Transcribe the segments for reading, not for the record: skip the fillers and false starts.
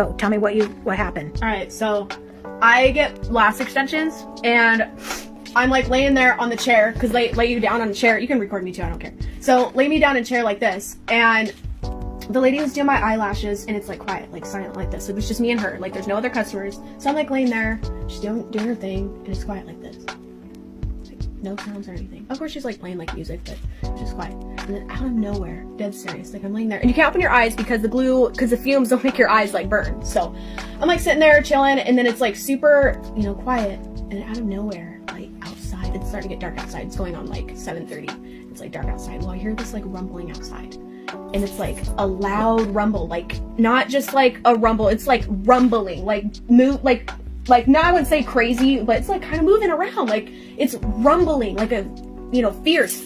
Oh, tell me what happened. All right, so I get lash extensions, and I'm like laying there on the chair, because lay you down on the chair. You can record me too, I don't care. So lay me down in a chair like this, and the lady was doing my eyelashes, and it's like quiet, like silent like this. It was just me and her, like there's no other customers. So I'm like laying there, she's doing her thing, and it's quiet like this. Like, no sounds or anything. Of course she's like playing like music, but it's just quiet. And then out of nowhere, dead serious, like I'm laying there, and you can't open your eyes because the fumes don't make your eyes like burn. So I'm like sitting there chilling, and then it's like super, quiet, and out of nowhere, like outside, it's starting to get dark outside. It's going on like 7:30. It's like dark outside. Well, I hear this like rumbling outside, and it's like a loud rumble, like not just like a rumble, it's like rumbling, like move, like now I wouldn't say crazy, but it's like kind of moving around, like it's rumbling, like a fierce.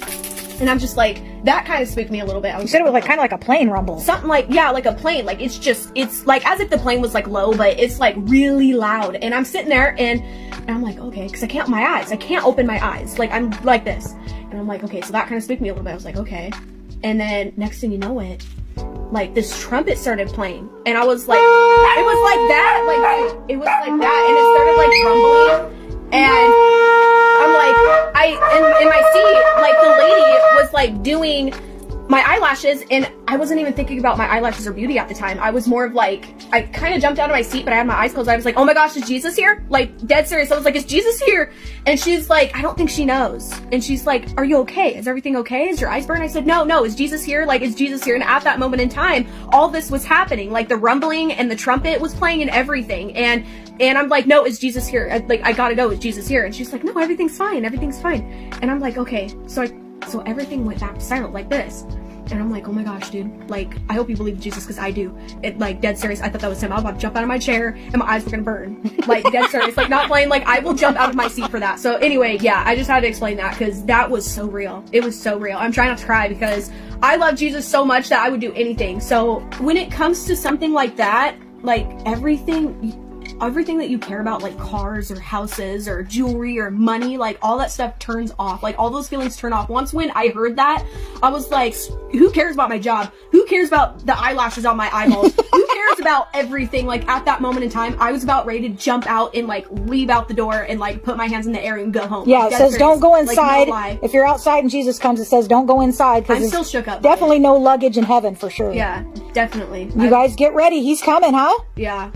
And I'm just like, that kind of spooked me a little bit. You said it was like kind of like a plane rumble. Something like, yeah, like a plane. Like it's like as if the plane was like low, but it's like really loud. And I'm sitting there and I'm like, okay, because I can't open my eyes. I can't open my eyes. Like I'm like this. And I'm like, okay, so that kind of spooked me a little bit. I was like, okay. And then next thing you know it, like this trumpet started playing. And I was like, it was like that. Like it was like that. And it started like rumbling. And I'm like, in my seat, like the lady was like doing my eyelashes, and I wasn't even thinking about my eyelashes or beauty at the time. I was more of like, I kind of jumped out of my seat, but I had my eyes closed. I was like, oh my gosh, is Jesus here? Like dead serious. I was like, is Jesus here? And she's like, I don't think she knows. And she's like, are you okay? Is everything okay? Is your eyes burned? I said, no, is Jesus here? Like, is Jesus here? And at that moment in time, all this was happening. Like the rumbling and the trumpet was playing and everything. And I'm like, no, is Jesus here? I gotta go, is Jesus here? And she's like, no, everything's fine. And I'm like, okay. So everything went back silent like this. And I'm like, oh my gosh, dude. Like, I hope you believe in Jesus, because I do. It, like, dead serious. I thought that was him. I was about to jump out of my chair, and my eyes were gonna burn. Like, dead serious. Like, not playing. Like, I will jump out of my seat for that. So anyway, yeah, I just had to explain that, because that was so real. It was so real. I'm trying not to cry, because I love Jesus so much that I would do anything. So when it comes to something like that, like, everything that you care about, like cars or houses or jewelry or money, like all that stuff turns off. Like all those feelings turn off. Once when I heard that, I was like, who cares about my job? Who cares about the eyelashes on my eyeballs? Who cares about everything? Like at that moment in time, I was about ready to jump out and like leave out the door and like put my hands in the air and go home. Yeah, like, it says serious. don't go inside. Like, no if you're outside and Jesus comes, it says don't go inside, because I'm still shook up. Definitely no luggage in heaven for sure. Yeah, definitely. You guys get ready. He's coming, huh? Yeah.